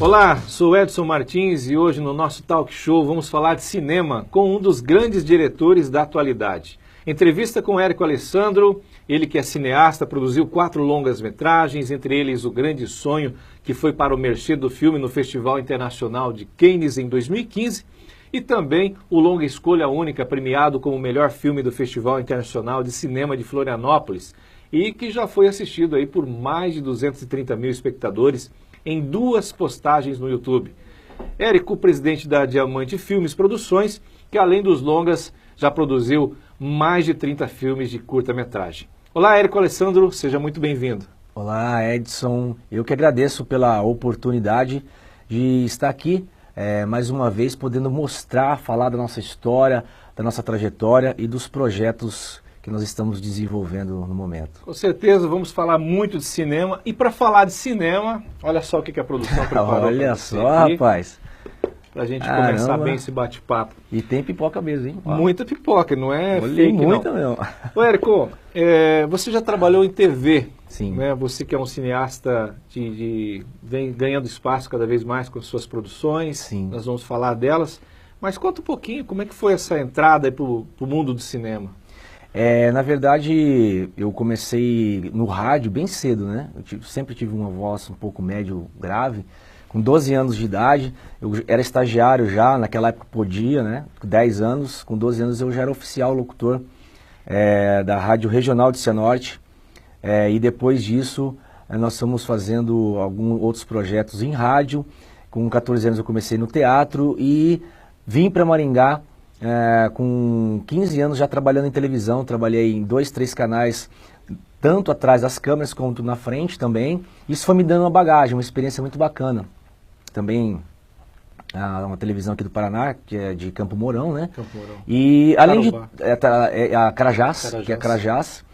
Olá, sou Edson Martins e hoje no nosso Talk Show vamos falar de cinema com um dos grandes diretores da atualidade. Entrevista com Érico Alessandro, ele que é cineasta, produziu 4 longas-metragens, entre eles O Grande Sonho, que foi para o Mercê do Filme no Festival Internacional de Cannes em 2015, e também o longa Escolha Única, premiado como o melhor filme do Festival Internacional de Cinema de Florianópolis, e que já foi assistido aí por mais de 230 mil espectadores em 2 postagens no YouTube. Érico, presidente da Diamante Filmes Produções, que além dos longas, já produziu mais de 30 filmes de curta-metragem. Olá, Érico Alessandro, seja muito bem-vindo. Olá, Edson. Eu que agradeço pela oportunidade de estar aqui, mais uma vez, podendo mostrar, falar da nossa história, da nossa trajetória e dos projetos que nós estamos desenvolvendo no momento. Com certeza, vamos falar muito de cinema. E para falar de cinema, olha só o que a produção preparou. Olha só, aqui, rapaz. Pra gente começar bem esse bate-papo. E tem pipoca mesmo, hein? Muita pipoca, não é Olhei fake, muita, não. Meu. Ô, Érico, você já trabalhou em TV. Sim. Né? Você que é um cineasta vem ganhando espaço cada vez mais com suas produções. Sim. Nós vamos falar delas. Mas conta um pouquinho, como é que foi essa entrada pro mundo do cinema? Na verdade, eu comecei no rádio bem cedo, né? Sempre tive uma voz um pouco médio grave. Com 12 anos de idade, eu era estagiário já, naquela época podia, né? Com 10 anos, com 12 anos eu já era oficial locutor da Rádio Regional de Cianorte. E depois disso, nós fomos fazendo alguns outros projetos em rádio. Com 14 anos eu comecei no teatro e vim para Maringá com 15 anos já trabalhando em televisão. Trabalhei em 2, 3 canais, tanto atrás das câmeras quanto na frente também. Isso foi me dando uma bagagem, uma experiência muito bacana. Também uma televisão aqui do Paraná, que é de Campo Mourão, né? Campo Mourão. E além Tarubá. de a Carajás, que é a Carajás.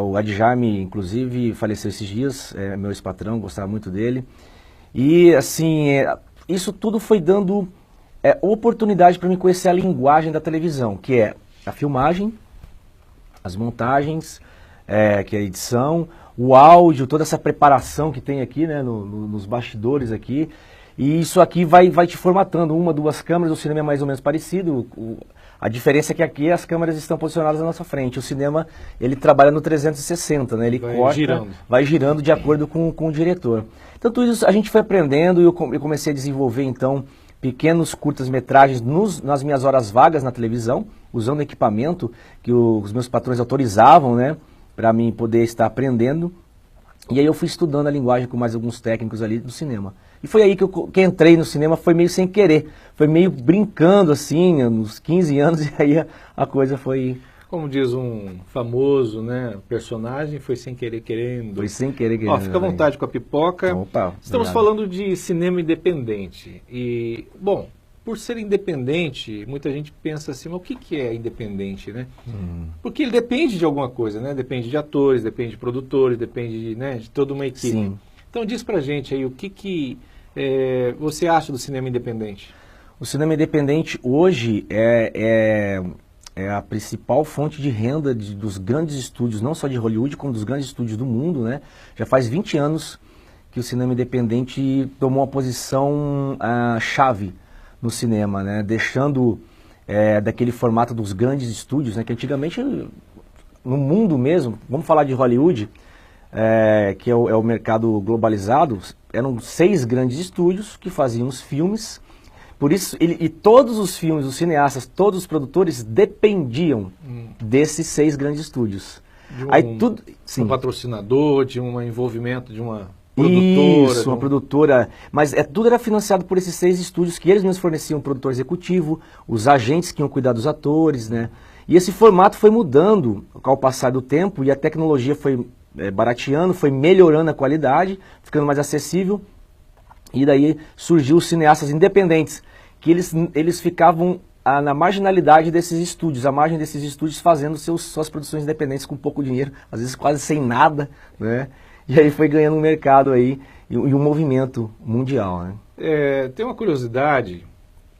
O Adjaime, inclusive, faleceu esses dias, meu ex-patrão, gostava muito dele. E assim, isso tudo foi dando oportunidade para mim conhecer a linguagem da televisão, que é a filmagem, as montagens, que é a edição, o áudio, toda essa preparação que tem aqui, né, nos bastidores aqui. E isso aqui vai te formatando, 1, 2 câmeras. O cinema é mais ou menos parecido. A diferença é que aqui as câmeras estão posicionadas na nossa frente. O cinema, ele trabalha no 360, né? Ele vai girando de acordo com o diretor. Então tudo isso a gente foi aprendendo e eu comecei a desenvolver então pequenos curtas-metragens nas minhas horas vagas na televisão, usando equipamento que os meus patrões autorizavam, né? Para mim poder estar aprendendo. E aí eu fui estudando a linguagem com mais alguns técnicos ali do cinema. E foi aí que entrei no cinema, foi meio sem querer. Foi meio brincando, assim, nos 15 anos, e aí a coisa foi... Como diz um famoso, né, personagem, foi sem querer querendo. Foi sem querer querendo. Fica à vontade com a pipoca. Opa, estamos falando de cinema independente. E, bom, por ser independente, muita gente pensa assim, mas o que é independente, né? Porque ele depende de alguma coisa, né? Depende de atores, depende de produtores, depende de toda uma equipe. Sim. Então diz pra gente aí, o que você acha do cinema independente? O cinema independente hoje é a principal fonte de renda dos grandes estúdios, não só de Hollywood, como dos grandes estúdios do mundo, né? Já faz 20 anos que o cinema independente tomou uma posição chave no cinema, né? Deixando daquele formato dos grandes estúdios, né? Que antigamente, no mundo mesmo, vamos falar de Hollywood, que é o mercado globalizado, eram 6 grandes estúdios que faziam os filmes. Por isso, e todos os filmes, os cineastas, todos os produtores dependiam desses 6 grandes estúdios. Um patrocinador, de um envolvimento de uma produtora. Isso, uma produtora. Mas tudo era financiado por esses 6 estúdios que eles mesmos forneciam o produtor executivo, os agentes que iam cuidar dos atores, né? E esse formato foi mudando ao passar do tempo e a tecnologia foi barateando, foi melhorando a qualidade, ficando mais acessível. E daí surgiu os cineastas independentes, que eles ficavam na marginalidade desses estúdios, à margem desses estúdios, fazendo suas produções independentes com pouco dinheiro, às vezes quase sem nada, né? E aí foi ganhando um mercado aí e um movimento mundial, né? Tem uma curiosidade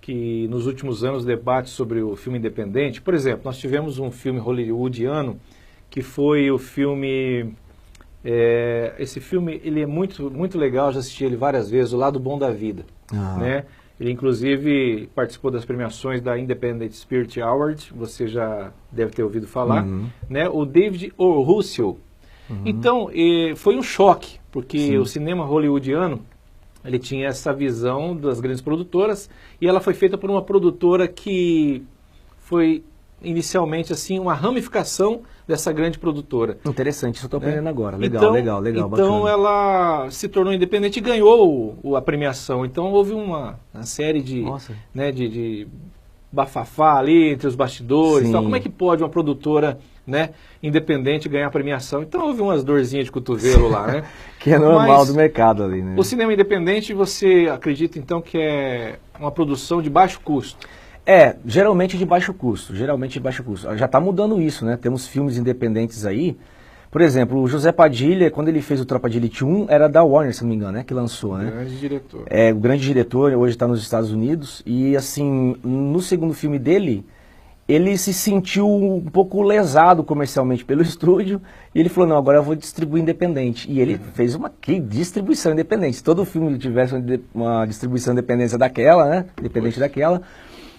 que nos últimos anos debates sobre o filme independente, por exemplo, nós tivemos um filme hollywoodiano que foi o filme Esse filme ele é muito legal, já assisti ele várias vezes, O Lado Bom da Vida. Né? Ele inclusive participou das premiações da Independent Spirit Award, você já deve ter ouvido falar. Né? O David O. Russell. Então, foi um choque, porque o cinema hollywoodiano, ele tinha essa visão das grandes produtoras, e ela foi feita por uma produtora que foi inicialmente assim uma ramificação dessa grande produtora. Interessante, isso eu estou aprendendo agora. Legal, então, legal, então bacana. Ela se tornou independente e ganhou a premiação. Então houve uma série de, né, de bafafá ali entre os bastidores. Então, como é que pode uma produtora, né, independente ganhar a premiação? Então houve umas dorzinhas de cotovelo lá, né? Que é normal do mercado ali, né? O cinema independente, você acredita então que é uma produção de baixo custo? Geralmente de baixo custo, Já está mudando isso, né? Temos filmes independentes aí. Por exemplo, o José Padilha, quando ele fez o Tropa de Elite 1, era da Warner, se não me engano, né? Que lançou, né? Grande diretor. O grande diretor, hoje está nos Estados Unidos. E, assim, no segundo filme dele, ele se sentiu um pouco lesado comercialmente pelo estúdio. E ele falou, não, agora eu vou distribuir independente. E ele fez uma distribuição independente. Se todo filme tivesse uma distribuição independente daquela, né? Independente daquela.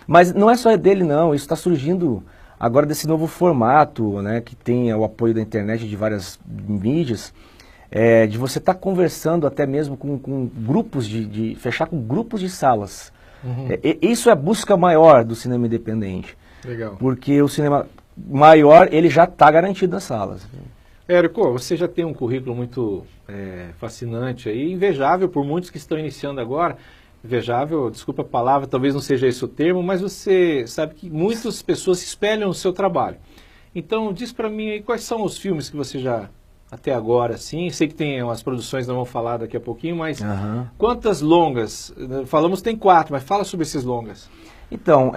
Mas não é só dele, não. Isso está surgindo agora desse novo formato, né, que tem o apoio da internet de várias mídias, de você estar conversando até mesmo com grupos, fechar com grupos de salas. Isso é a busca maior do cinema independente. Legal. Porque o cinema maior, ele já está garantido nas salas. Érico, você já tem um currículo muito fascinante aí, invejável por muitos que estão iniciando agora. Invejável, desculpa a palavra, talvez não seja esse o termo, mas você sabe que muitas pessoas se espelham no seu trabalho. Então, diz pra mim aí quais são os filmes que você já, até agora, assim, sei que tem umas produções, nós vamos falar daqui a pouquinho, mas quantas longas? Falamos que tem 4, mas fala sobre esses longas. Então,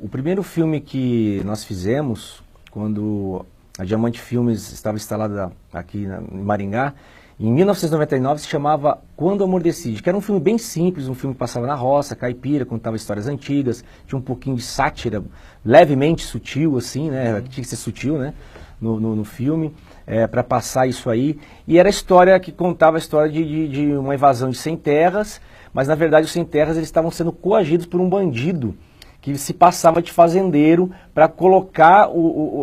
o primeiro filme que nós fizemos, quando a Diamante Filmes estava instalada aqui em Maringá, em 1999 se chamava Quando o Amor Decide, que era um filme bem simples, um filme que passava na roça, caipira, contava histórias antigas, tinha um pouquinho de sátira, levemente sutil, assim, né? Tinha que ser sutil, né? No filme, para passar isso aí. E era a história que contava a história de uma invasão de sem terras, mas na verdade os sem terras eles estavam sendo coagidos por um bandido que se passava de fazendeiro para colocar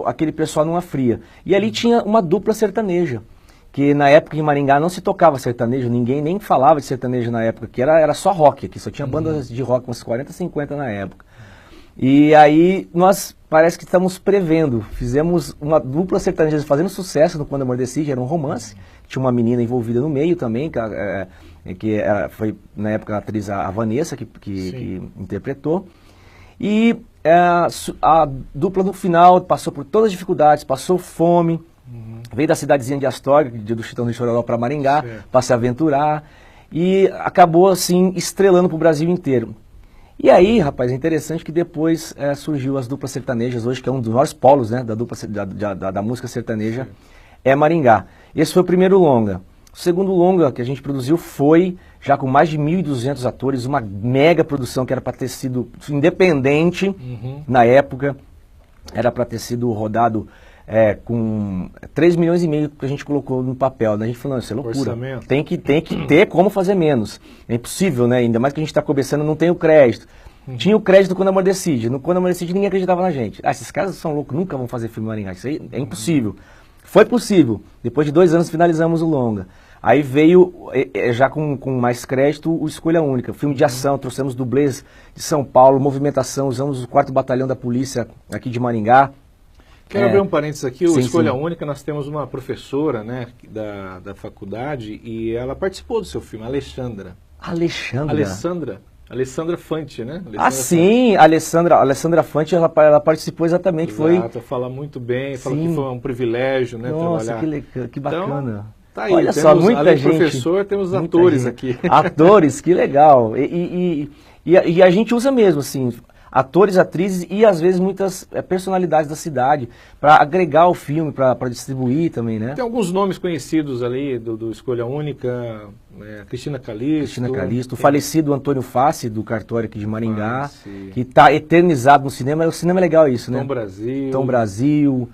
aquele pessoal numa fria. E ali tinha uma dupla sertaneja, que na época em Maringá não se tocava sertanejo, ninguém nem falava de sertanejo na época, que era só rock aqui, só tinha bandas de rock, uns 40, 50 na época. E aí nós parece que estamos prevendo, fizemos uma dupla sertaneja fazendo sucesso no Quando o Amor Decide, era um romance, tinha uma menina envolvida no meio também, que foi na época a atriz a Vanessa que interpretou. E a dupla no final passou por todas as dificuldades, passou fome, veio da cidadezinha de Astorga, do Chitão do Chororó, para Maringá, para se aventurar, e acabou assim estrelando para o Brasil inteiro. E aí, rapaz, é interessante que depois surgiu as duplas sertanejas, hoje que é um dos maiores polos, né, da música sertaneja, é Maringá. Esse foi o primeiro longa. O segundo longa que a gente produziu foi, já com mais de 1.200 atores, uma mega produção que era para ter sido independente na época, era para ter sido rodado com 3 milhões e meio que a gente colocou no papel, né? A gente falou, não, isso é loucura, tem que ter como fazer menos, é impossível, né? Ainda mais que a gente está começando, não tem o crédito. Tinha o crédito Quando o Amor Decide, no Quando o Amor Decide ninguém acreditava na gente. Esses caras são loucos, nunca vão fazer filme em Maringá, isso aí é impossível. Foi possível, depois de 2 anos finalizamos o longa. Aí veio, já com mais crédito, o Escolha Única, filme de ação, trouxemos dublês de São Paulo, movimentação, usamos o 4º Batalhão da Polícia aqui de Maringá. Quero abrir um parênteses aqui, o Escolha Única, nós temos uma professora, né, da faculdade, e ela participou do seu filme, Alexandra Fante, né? Sim, Alessandra Fante, ela participou exatamente. Exato, fala muito bem, fala que foi um privilégio, né, trabalhar. Nossa, que bacana. Então, tá aí, olha só, muita gente. Professor, temos atores aqui. Atores, que legal. E a gente usa mesmo, assim, atores, atrizes e às vezes muitas personalidades da cidade para agregar o filme, para distribuir também, né? Tem alguns nomes conhecidos ali do Escolha Única, Cristina Calisto. O falecido Antônio Fassi, do cartório aqui de Maringá, que está eternizado no cinema. O cinema é legal isso, né? Tom Brasil.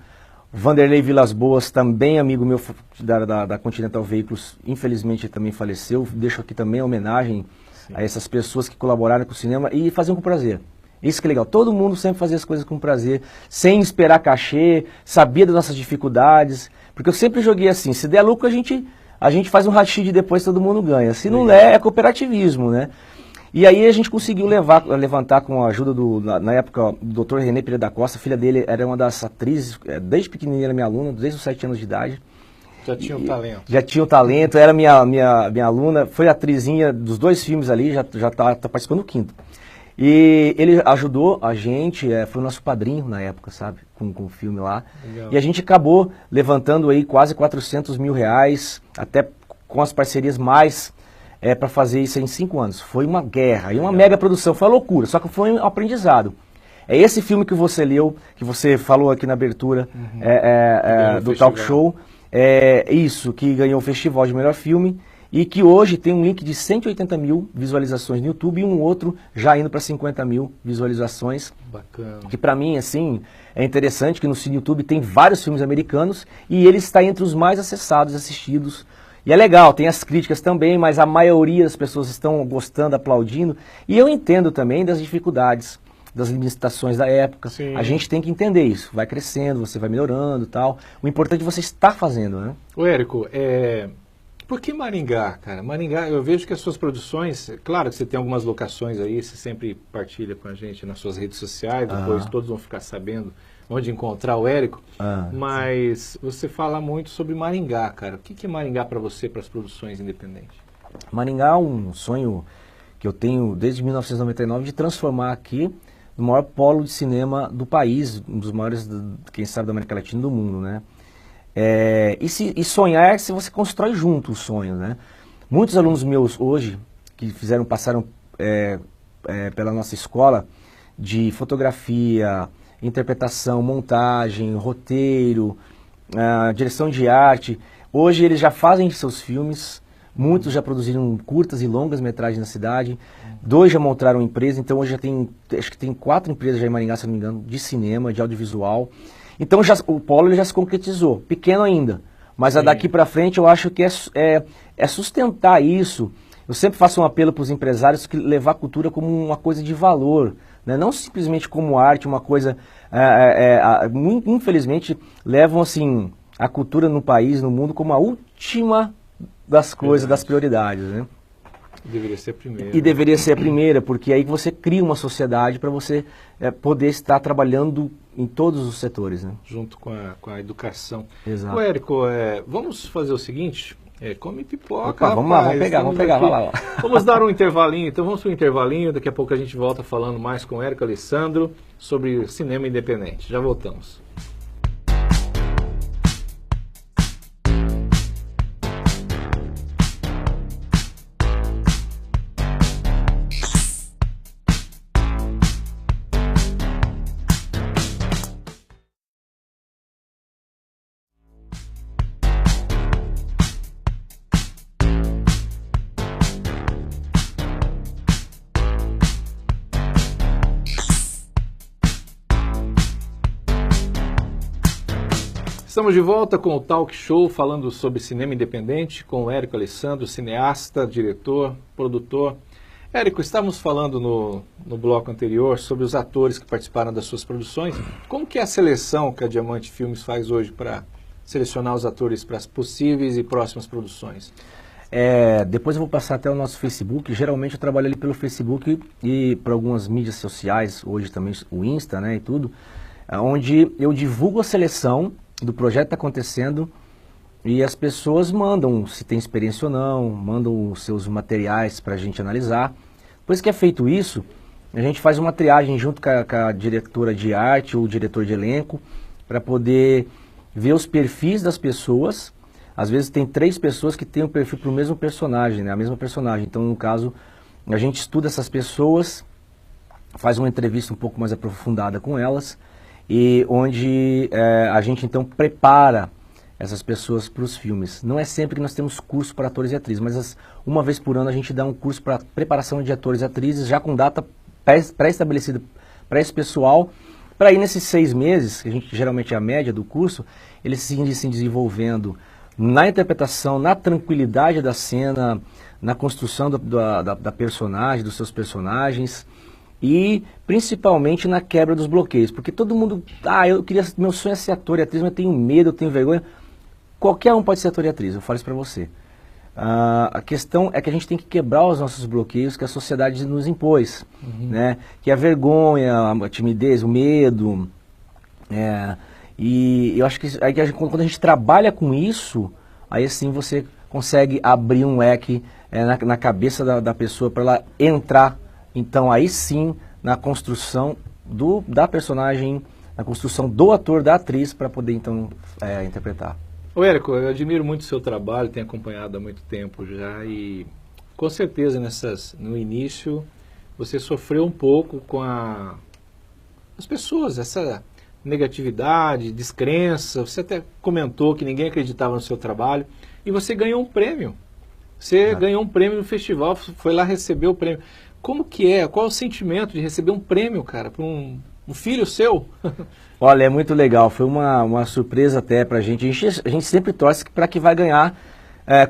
Vanderlei Vilas Boas, também amigo meu da Continental Veículos, infelizmente também faleceu. Deixo aqui também a homenagem a essas pessoas que colaboraram com o cinema e faziam com prazer. Isso que é legal, todo mundo sempre fazia as coisas com prazer, sem esperar cachê, sabia das nossas dificuldades, porque eu sempre joguei assim, se der lucro a gente faz um rachid e depois todo mundo ganha, se não der é cooperativismo, né? E aí a gente conseguiu levantar com a ajuda na época, do Dr. René Pereira da Costa, a filha dele era uma das atrizes, desde pequenininha era minha aluna, desde os 7 anos de idade. Já tinha um talento. Já tinha um talento, era minha aluna, foi atrizinha dos 2 filmes ali, já tá participando do 5º. E ele ajudou a gente, foi o nosso padrinho na época, sabe, com o filme lá. Legal. E a gente acabou levantando aí quase 400 mil reais, até com as parcerias mais, para fazer isso em 5 anos. Foi uma guerra e uma mega produção, foi uma loucura, só que foi um aprendizado. É esse filme que você leu, que você falou aqui na abertura do talk show, isso, que ganhou o festival de melhor filme. E que hoje tem um link de 180 mil visualizações no YouTube e um outro já indo para 50 mil visualizações. Bacana. Que para mim, assim, é interessante que no YouTube tem vários filmes americanos e ele está entre os mais acessados, assistidos. E é legal, tem as críticas também, mas a maioria das pessoas estão gostando, aplaudindo. E eu entendo também das dificuldades, das limitações da época. Sim. A gente tem que entender isso. Vai crescendo, você vai melhorando e tal. O importante é você estar fazendo, né? Ô, Érico, por que Maringá, cara? Maringá, eu vejo que as suas produções, claro que você tem algumas locações aí, você sempre partilha com a gente nas suas redes sociais, depois todos vão ficar sabendo onde encontrar o Érico, mas você fala muito sobre Maringá, cara. O que é Maringá para você, para as produções independentes? Maringá é um sonho que eu tenho desde 1999 de transformar aqui no maior polo de cinema do país, um dos maiores, quem sabe, da América Latina e do mundo, né? E sonhar se você constrói junto o sonho, né? Muitos alunos meus hoje, que passaram pela nossa escola de fotografia, interpretação, montagem, roteiro, direção de arte, hoje eles já fazem seus filmes, muitos já produziram curtas e longas metragens na cidade, 2 já montaram empresa, então hoje já acho que tem 4 empresas já em Maringá, se não me engano, de cinema, de audiovisual. Então o polo ele já se concretizou, pequeno ainda, mas daqui para frente eu acho que é sustentar isso. Eu sempre faço um apelo para os empresários que levar a cultura como uma coisa de valor, né? Não simplesmente como arte, uma coisa... infelizmente levam assim a cultura no país, no mundo, como a última das coisas, das prioridades, né? Deveria ser a primeira. E deveria ser a primeira, porque aí você cria uma sociedade para você poder estar trabalhando em todos os setores, né? Junto com a educação. Exato. Ô, Érico, vamos fazer o seguinte, come pipoca, Opa, vamos lá, vamos pegar, vai lá. Vamos dar um intervalinho, então vamos para o intervalinho, daqui a pouco a gente volta falando mais com o Érico Alessandro sobre cinema independente. Já voltamos. Estamos de volta com o Talk Show, falando sobre cinema independente, com o Érico Alessandro, cineasta, diretor, produtor. Érico, estávamos falando no bloco anterior sobre os atores que participaram das suas produções. Como que é a seleção que a Diamante Filmes faz hoje para selecionar os atores para as possíveis e próximas produções? Depois eu vou passar até o nosso Facebook. Geralmente eu trabalho ali pelo Facebook e por algumas mídias sociais, hoje também o Insta, né, e tudo, onde eu divulgo a seleção do projeto que está acontecendo e as pessoas mandam se tem experiência ou não, mandam os seus materiais para a gente analisar. Depois que é feito isso, a gente faz uma triagem junto com a diretora de arte ou o diretor de elenco para poder ver os perfis das pessoas. Às vezes tem 3 pessoas que têm um perfil para o mesmo personagem, né? A mesma personagem. Então, no caso, a gente estuda essas pessoas, faz uma entrevista um pouco mais aprofundada com elas, e onde a gente então prepara essas pessoas para os filmes. Não é sempre que nós temos curso para atores e atrizes, mas uma vez por ano a gente dá um curso para preparação de atores e atrizes, já com data pré-estabelecida para esse pessoal, Para ir nesses 6 meses, que a gente geralmente é a média do curso, eles se desenvolvendo na interpretação, na tranquilidade da cena, na construção da personagem, dos seus personagens e principalmente na quebra dos bloqueios. Porque todo mundo, meu sonho é ser ator e atriz, mas eu tenho medo, eu tenho vergonha. Qualquer um pode ser ator e atriz, eu falo isso para você. A questão é que a gente tem que quebrar os nossos bloqueios que a sociedade nos impôs, né? Que a vergonha, a timidez, o medo. E eu acho que quando a gente trabalha com isso, aí sim você consegue abrir um leque na cabeça da pessoa para ela entrar, então aí sim, na construção da personagem, na construção do ator, da atriz, para poder então interpretar. Ô Érico, eu admiro muito o seu trabalho, tenho acompanhado há muito tempo já e com certeza no início você sofreu um pouco com as pessoas, essa negatividade, descrença, você até comentou que ninguém acreditava no seu trabalho e você ganhou um prêmio. Você ganhou um prêmio no festival, foi lá receber o prêmio. Como que é? Qual é o sentimento de receber um prêmio, cara, para um filho seu? Olha, é muito legal, foi uma surpresa até pra gente. A gente sempre torce para que vai ganhar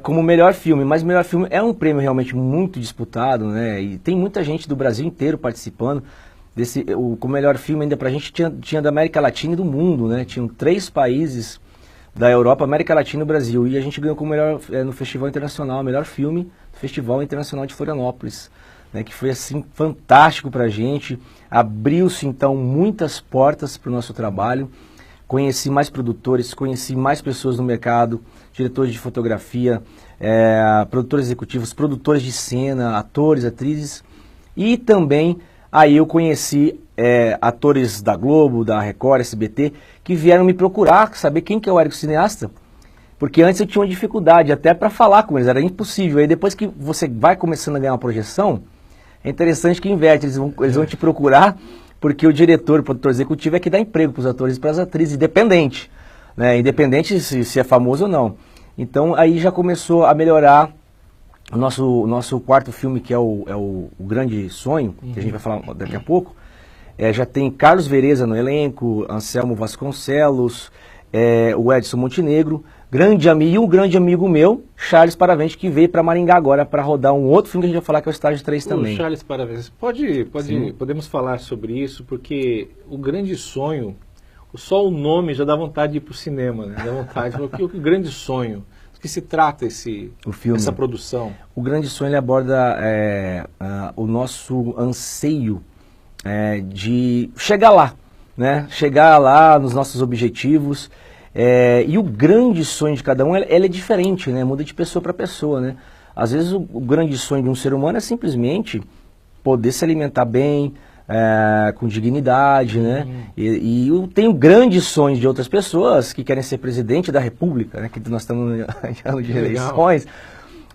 como melhor filme, mas melhor filme é um prêmio realmente muito disputado, né? E tem muita gente do Brasil inteiro participando. Como melhor filme ainda pra gente tinha da América Latina e do mundo, né? Tinham 3 países da Europa, América Latina e Brasil. E a gente ganhou como melhor no Festival Internacional, melhor filme do Festival Internacional de Florianópolis. Né, que foi assim fantástico para a gente, abriu-se então muitas portas para o nosso trabalho, conheci mais produtores, conheci mais pessoas no mercado, diretores de fotografia, produtores executivos, produtores de cena, atores, atrizes, e também aí eu conheci atores da Globo, da Record, SBT, que vieram me procurar, saber quem que é o Érico cineasta, porque antes eu tinha uma dificuldade até para falar com eles, era impossível, aí depois que você vai começando a ganhar uma projeção, é interessante que inverte, eles vão te procurar, porque o diretor, o produtor executivo é que dá emprego para os atores e para as atrizes, independente, né? Independente se é famoso ou não. Então aí já começou a melhorar o nosso quarto filme, que é o Grande Sonho, que a gente vai falar daqui a pouco. Já tem Carlos Vereza no elenco, Anselmo Vasconcelos, o Edson Montenegro, um grande amigo meu, Charles Paravente, que veio para Maringá agora para rodar um outro filme que a gente vai falar, que é o Estágio 3 também. O Charles Paravente, podemos falar sobre isso, porque o Grande Sonho, só o nome já dá vontade de ir para o cinema, né? Dá vontade, porque o Grande Sonho, do que se trata essa produção? O Grande Sonho, ele aborda o nosso anseio de chegar lá, né? Chegar lá nos nossos objetivos. E o grande sonho de cada um, ele é diferente, né? Muda de pessoa para pessoa, né? Às vezes o grande sonho de um ser humano é simplesmente poder se alimentar bem, com dignidade, né? E eu tenho grandes sonhos de outras pessoas que querem ser presidente da República, né? Que nós estamos em ano de eleições.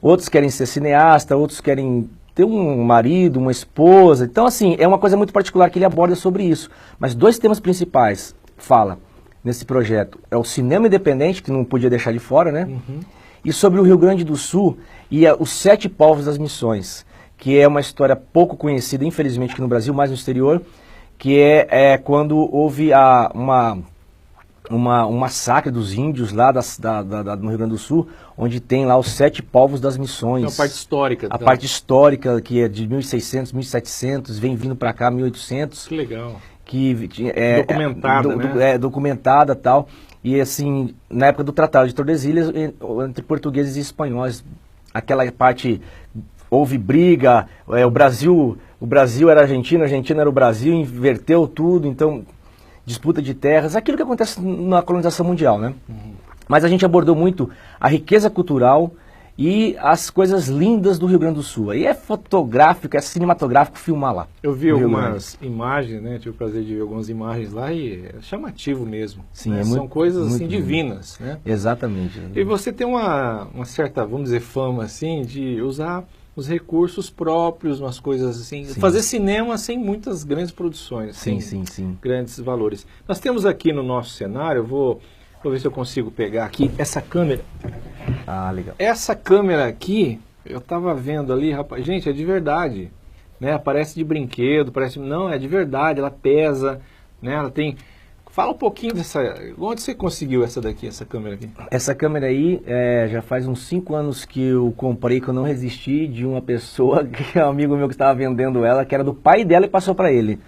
Outros querem ser cineasta, outros querem ter um marido, uma esposa. Então, assim, é uma coisa muito particular que ele aborda sobre isso. Mas 2 temas principais fala nesse projeto. É o cinema independente, que não podia deixar de fora, né? E sobre o Rio Grande do Sul e os 7 povos das missões, que é uma história pouco conhecida, infelizmente, aqui no Brasil, mais no exterior, que é quando houve um massacre dos índios lá no Rio Grande do Sul, onde tem lá os 7 povos das missões. Então, a parte histórica. A parte histórica, que é de 1600, 1700, vem vindo para cá, 1800. Que legal. Documentada, né? Documentada e tal. E assim, na época do Tratado de Tordesilhas, entre portugueses e espanhóis, aquela parte, houve briga, o Brasil era a Argentina era o Brasil, inverteu tudo, então, disputa de terras, aquilo que acontece na colonização mundial, né? Mas a gente abordou muito a riqueza cultural e as coisas lindas do Rio Grande do Sul. Aí é fotográfico, é cinematográfico filmar lá. Eu vi algumas imagens, né? Tive o prazer de ver algumas imagens lá e é chamativo mesmo. Sim, né? São coisas assim divinas, né? Exatamente. E você tem uma certa, vamos dizer, fama assim de usar os recursos próprios, umas coisas assim, fazer cinema sem muitas grandes produções, sim. Grandes valores. Nós temos aqui no nosso cenário, vou ver se eu consigo pegar aqui essa câmera. Ah, legal. Essa câmera aqui, eu tava vendo ali, rapaz, gente, é de verdade, né? Parece de brinquedo, não, é de verdade, ela pesa, né? Ela tem... Fala um pouquinho dessa... Onde você conseguiu essa daqui, essa câmera aqui? Essa câmera aí, já faz uns 5 anos que eu comprei, que eu não resisti, de uma pessoa, que é um amigo meu que estava vendendo ela, que era do pai dela e passou para ele,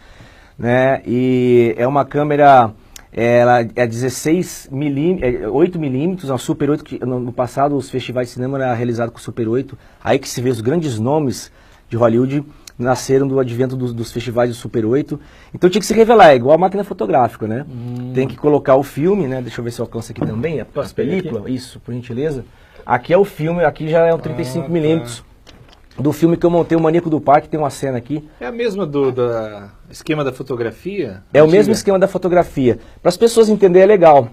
né? E é uma câmera, ela é 8 milímetros, uma Super 8, que no passado os festivais de cinema eram realizados com Super 8, aí que se vê os grandes nomes de Hollywood, nasceram do advento dos festivais do Super 8. Então tinha que se revelar, é igual a máquina fotográfica, né? Tem que colocar o filme, né? Deixa eu ver se eu alcanço aqui também, a película, isso, por gentileza. Aqui é o filme, aqui já é um 35mm do filme que eu montei, O Maníaco do Parque, tem uma cena aqui. É a mesma do esquema da fotografia? É o mesmo esquema da fotografia. Para as pessoas entenderem, é legal.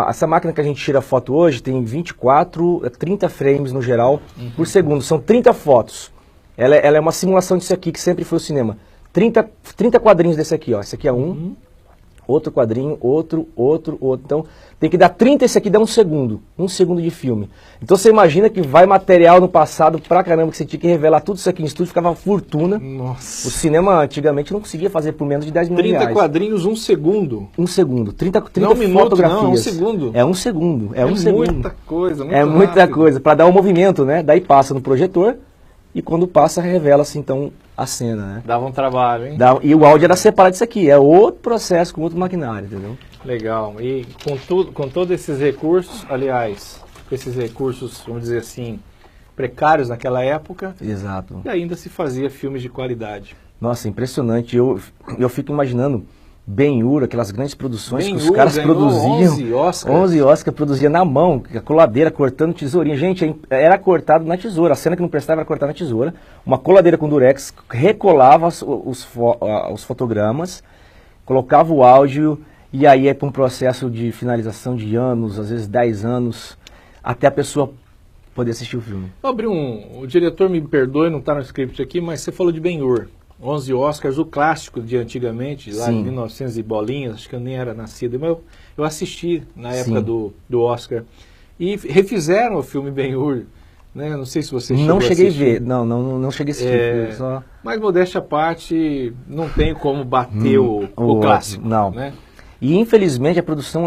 Essa máquina que a gente tira foto hoje tem 30 frames no geral por segundo, são 30 fotos. Ela é uma simulação disso aqui, que sempre foi o cinema. 30 quadrinhos desse aqui, ó. Esse aqui é um, outro quadrinho, outro. Então, tem que dar 30, esse aqui dá 1 segundo. 1 segundo de filme. Então, você imagina que vai material no passado pra caramba, que você tinha que revelar tudo isso aqui em estúdio, ficava uma fortuna. Nossa. O cinema, antigamente, não conseguia fazer por menos de 10 mil reais. 30 quadrinhos, 1 segundo. 1 segundo. 30 não, fotografias. Não, 1 segundo. É 1 segundo. É 1 segundo. Muita coisa, muito É muita rápido. coisa, pra dar o movimento, né? Daí passa no projetor. E quando passa, revela-se então a cena, né? Dava um trabalho, hein? E o áudio era separado disso aqui, é outro processo com outro maquinário, entendeu? Legal. E com todos esses recursos, aliás, esses recursos, vamos dizer assim, precários naquela época, Exato. e ainda se fazia filmes de qualidade. Nossa, impressionante. Eu fico imaginando Ben-Hur, aquelas grandes produções que os Ben-Hur caras produziam. 11 Oscar. 11 Oscar produzia na mão, a coladeira cortando tesourinha. Gente, era cortado na tesoura. A cena que não prestava era cortada na tesoura. Uma coladeira com durex, recolava os fotogramas, colocava o áudio, e aí é para um processo de finalização de anos, às vezes 10 anos, até a pessoa poder assistir o filme. O diretor me perdoe, não está no script aqui, mas você falou de Ben-Hur. 11 Oscars, o clássico de antigamente, lá em 1900 e bolinhas, acho que eu nem era nascido, mas eu assisti na época do Oscar. E refizeram o filme Ben-Hur, né? Não sei se você chegou Não cheguei a assistir. ver, não cheguei a assistir. Só... Mas modéstia à parte, não tem como bater o clássico. Não. Né? E infelizmente a produção,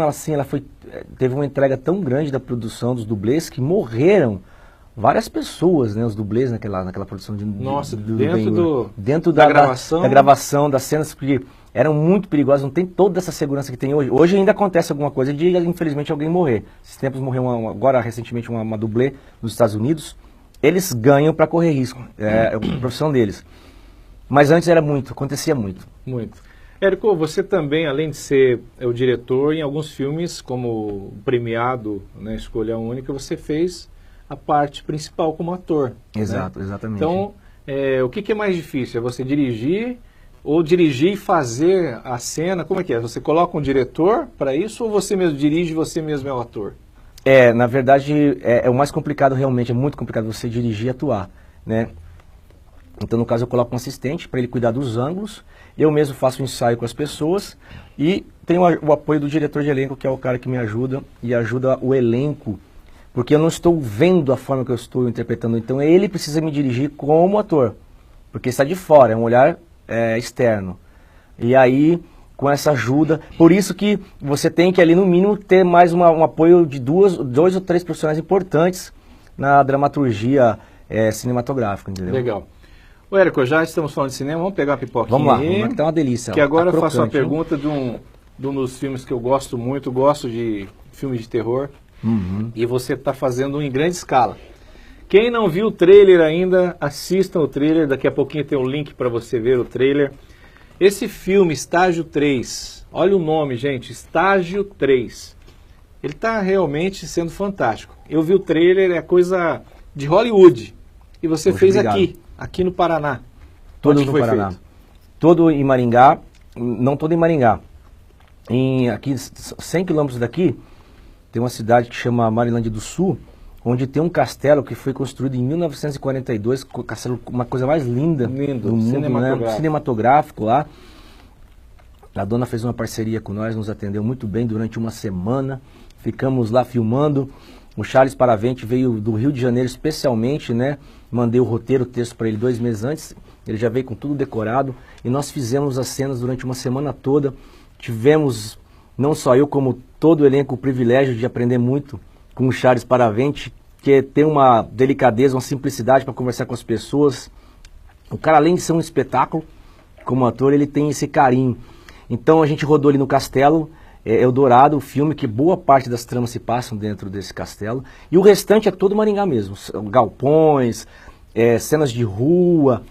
teve uma entrega tão grande da produção dos dublês que morreram várias pessoas, né, os dublês naquela produção Nossa, dentro da gravação. Da gravação, das cenas que eram muito perigosas, não tem toda essa segurança que tem hoje. Hoje ainda acontece alguma coisa de, infelizmente, alguém morrer. Esses tempos morreu agora recentemente uma dublê nos Estados Unidos. Eles ganham para correr risco, é a profissão deles. Mas antes acontecia muito. Muito. Érico, você também, além de ser o diretor, em alguns filmes, como premiado, né, Escolha Única, você fez a parte principal como ator. Exato, né? Exatamente. Então, o que é mais difícil? É você dirigir ou dirigir e fazer a cena? Como é que é? Você coloca um diretor para isso ou você mesmo dirige e você mesmo é o ator? Na verdade, é o mais complicado realmente, é muito complicado você dirigir e atuar, né? Então, no caso, eu coloco um assistente para ele cuidar dos ângulos, eu mesmo faço um ensaio com as pessoas e tenho o apoio do diretor de elenco, que é o cara que me ajuda e ajuda o elenco, porque eu não estou vendo a forma que eu estou interpretando, então ele precisa me dirigir como ator, porque está de fora, é um olhar externo. E aí, com essa ajuda, por isso que você tem que ali no mínimo ter mais um apoio de 2 ou 3 profissionais importantes na dramaturgia cinematográfica, entendeu? Legal. Ô, Érico, já estamos falando de cinema, vamos pegar a pipoquinha. Vamos lá, que tá uma delícia. Que agora tá eu faço uma crocante, pergunta de um dos filmes que eu gosto muito, gosto de filmes de terror. E você está fazendo um em grande escala. Quem não viu o trailer ainda, assistam o trailer. Daqui a pouquinho tem um link para você ver o trailer. Esse filme, Estágio 3, olha o nome, gente, Estágio 3. Ele está realmente sendo fantástico. Eu vi o trailer, é coisa de Hollywood. E você fez aqui no Paraná. Todo no Paraná. Feito? Todo em Maringá, não todo em Maringá. Aqui, 100 quilômetros daqui, tem uma cidade que chama Marilândia do Sul, onde tem um castelo que foi construído em 1942, castelo, uma coisa mais linda do mundo, cinematográfico. Né? Cinematográfico lá. A dona fez uma parceria com nós, nos atendeu muito bem durante uma semana, ficamos lá filmando. O Charles Paravente veio do Rio de Janeiro especialmente, né? Mandei o roteiro, o texto para ele 2 meses antes, ele já veio com tudo decorado, e nós fizemos as cenas durante uma semana toda. tivemos, não só eu, como todo o elenco, o privilégio de aprender muito com o Charles Paravente, que tem uma delicadeza, uma simplicidade para conversar com as pessoas. O cara, além de ser um espetáculo, como ator, ele tem esse carinho. Então a gente rodou ali no castelo, Eldorado, o filme, que boa parte das tramas se passam dentro desse castelo. E o restante é todo Maringá mesmo. Galpões, cenas de rua.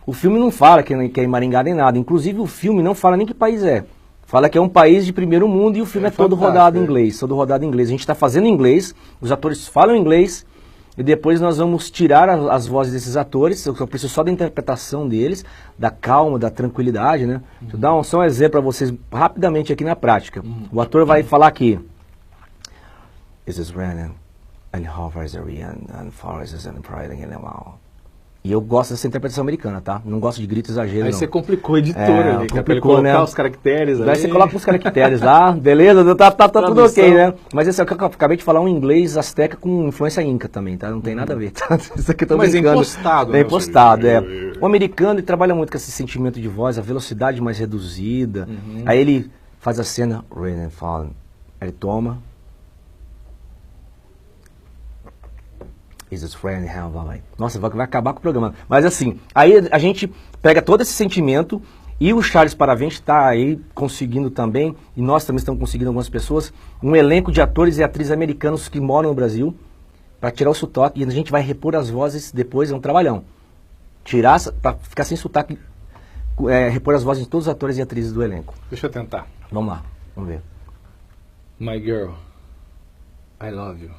O filme não fala que é em Maringá nem nada. Inclusive o filme não fala nem que país é. Fala que é um país de primeiro mundo e o filme é todo rodado em inglês. Todo rodado em inglês. A gente está fazendo em inglês, os atores falam inglês. E depois nós vamos tirar as vozes desses atores, eu preciso só da interpretação deles, da calma, da tranquilidade, né? Deixa eu dar só um exemplo para vocês, rapidamente aqui na prática. O ator vai falar aqui. This is Renan, and Hoffer and Forrest and Pride and Animal. E eu gosto dessa interpretação americana, tá? Não gosto de grito exagero, Aí não. você complicou a editora, ali, complicou, colocar né? os caracteres ali. Daí você coloca os caracteres lá, beleza? Tá tudo ok, né? Mas esse aqui eu acabei de falar um inglês asteca com influência inca também, tá? Não tem nada a ver, tá? Isso aqui eu tô brincando. Mas é impostado, né? É impostado, é. O americano, ele trabalha muito com esse sentimento de voz, a velocidade mais reduzida. Aí ele faz a cena, rain and falling. Aí ele toma. Nossa, vai acabar com o programa. Mas assim, aí a gente pega todo esse sentimento e o Charles Paravente está aí conseguindo também, e nós também estamos conseguindo algumas pessoas, um elenco de atores e atrizes americanos que moram no Brasil para tirar o sotaque, e a gente vai repor as vozes depois, é um trabalhão. Tirar, para ficar sem sotaque, repor as vozes de todos os atores e atrizes do elenco. Deixa eu tentar. Vamos lá, vamos ver. My girl, I love you.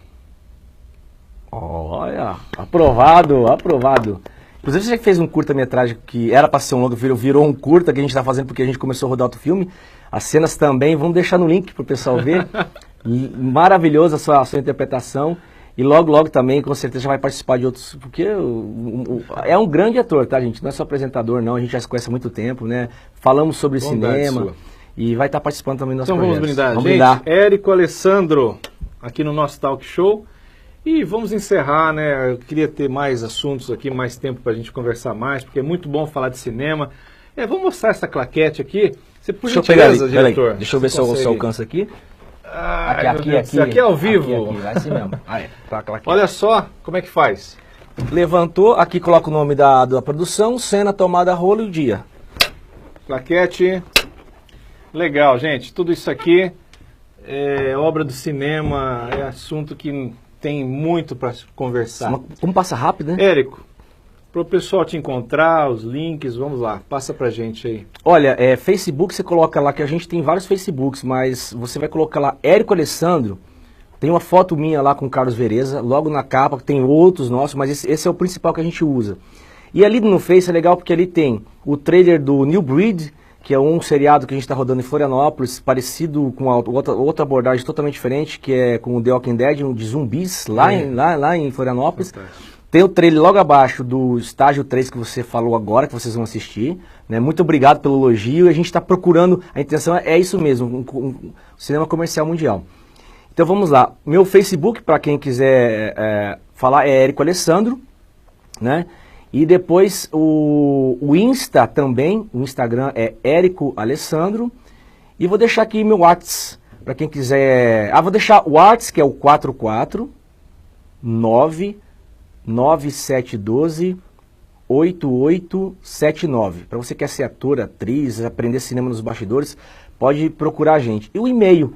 Olha, aprovado, aprovado. Inclusive você já fez um curta-metragem que era para ser um longo, virou um curta que a gente está fazendo porque a gente começou a rodar outro filme. As cenas também, vamos deixar no link para o pessoal ver. Maravilhosa a sua interpretação. E logo, logo também, com certeza, já vai participar de outros, porque é um grande ator, tá, gente? Não é só apresentador, não, a gente já se conhece há muito tempo, né? Falamos sobre cinema sua. E vai estar participando também do nosso projeto. Então vamos brindar, vamos gente. brindar. Érico Alessandro, aqui no nosso Talk Show. E vamos encerrar, né? Eu queria ter mais assuntos aqui, mais tempo para a gente conversar mais, porque é muito bom falar de cinema. Vamos mostrar essa claquete aqui. Você, por gentileza, diretor. Deixa eu ver se eu alcanço aqui. Aqui é ao vivo. Aqui, assim mesmo. Olha só como é que faz. Levantou, aqui coloca o nome da produção, cena, tomada, rolo e o dia. Plaquete. Legal, gente. Tudo isso aqui é obra do cinema, é assunto que tem muito para conversar. Como passa rápido, né? Érico, para o pessoal te encontrar, os links, vamos lá, passa pra gente aí. Olha, Facebook, você coloca lá, que a gente tem vários Facebooks, mas você vai colocar lá, Érico Alessandro, tem uma foto minha lá com o Carlos Vereza, logo na capa, tem outros nossos, mas esse é o principal que a gente usa. E ali no Face é legal porque ali tem o trailer do New Breed, que é um seriado que a gente está rodando em Florianópolis, parecido com outra abordagem totalmente diferente, que é com o The Walking Dead, de zumbis, lá em Florianópolis. Fantástico. Tem o trailer logo abaixo do Estágio 3 que você falou agora, que vocês vão assistir. Né? Muito obrigado pelo elogio. E a gente está procurando, a intenção é isso mesmo, um cinema comercial mundial. Então vamos lá. Meu Facebook, para quem quiser falar, é Érico Alessandro. Né? E depois o Insta também, o Instagram é Érico Alessandro. E vou deixar aqui meu WhatsApp, para quem quiser... vou deixar o WhatsApp, que é o 449-9712-8879. Para você que quer ser ator, atriz, aprender cinema nos bastidores, pode procurar a gente. E o e-mail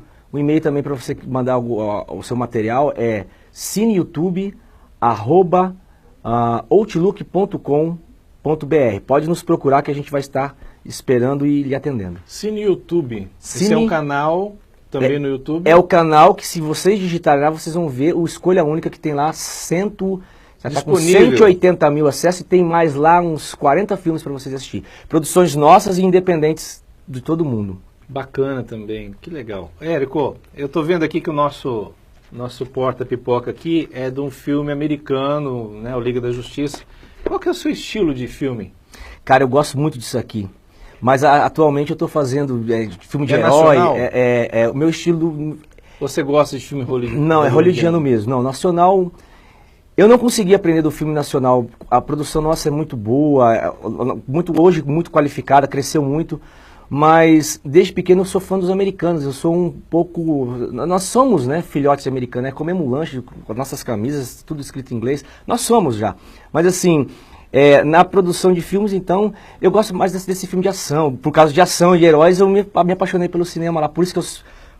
também para você mandar o seu material é cineyoutube@outlook.com.br. Pode nos procurar que a gente vai estar esperando e lhe atendendo. Cine YouTube. Esse é um canal também no YouTube? É o canal que, se vocês digitarem lá, vocês vão ver o Escolha Única, que tem lá tá com 180 mil acessos e tem mais lá uns 40 filmes para vocês assistir. Produções nossas e independentes de todo mundo. Bacana também, que legal. Érico, eu tô vendo aqui que o nosso porta-pipoca aqui é de um filme americano, né, o Liga da Justiça. Qual que é o seu estilo de filme? Cara, eu gosto muito disso aqui. Mas atualmente eu estou fazendo filme de herói. Nacional? O meu estilo... Você gosta de filme hollywoodiano? Não, é hollywoodiano mesmo. Não, nacional... Eu não consegui aprender do filme nacional. A produção nossa é muito boa, hoje muito qualificada, cresceu muito. Mas desde pequeno eu sou fã dos americanos, eu sou um pouco... Nós somos, né, filhotes americanos, né? Comemos lanche com as nossas camisas, tudo escrito em inglês, nós somos já. Mas assim, na produção de filmes, então, eu gosto mais desse filme de ação. Por causa de ação e de heróis, eu me apaixonei pelo cinema lá, por isso que o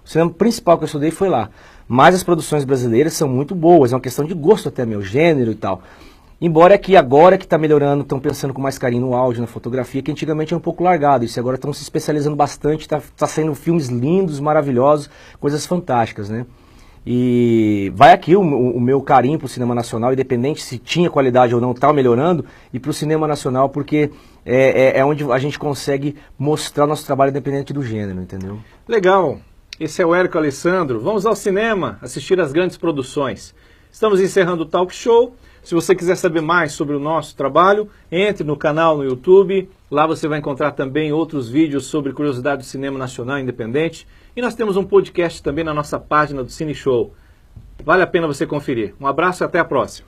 cinema principal que eu estudei foi lá. Mas as produções brasileiras são muito boas, é uma questão de gosto até, meu gênero e tal. Embora que agora que está melhorando, estão pensando com mais carinho no áudio, na fotografia, que antigamente era um pouco largado. Isso agora estão se especializando bastante, está saindo filmes lindos, maravilhosos, coisas fantásticas, né? E vai aqui o meu carinho para o cinema nacional, independente se tinha qualidade ou não, está melhorando, e para o cinema nacional, porque é onde a gente consegue mostrar nosso trabalho independente do gênero, entendeu? Legal. Esse é o Érico Alessandro. Vamos ao cinema assistir às grandes produções. Estamos encerrando o Talk Show. Se você quiser saber mais sobre o nosso trabalho, entre no canal no YouTube. Lá você vai encontrar também outros vídeos sobre curiosidade do cinema nacional independente. E nós temos um podcast também na nossa página do Cine Show. Vale a pena você conferir. Um abraço e até a próxima.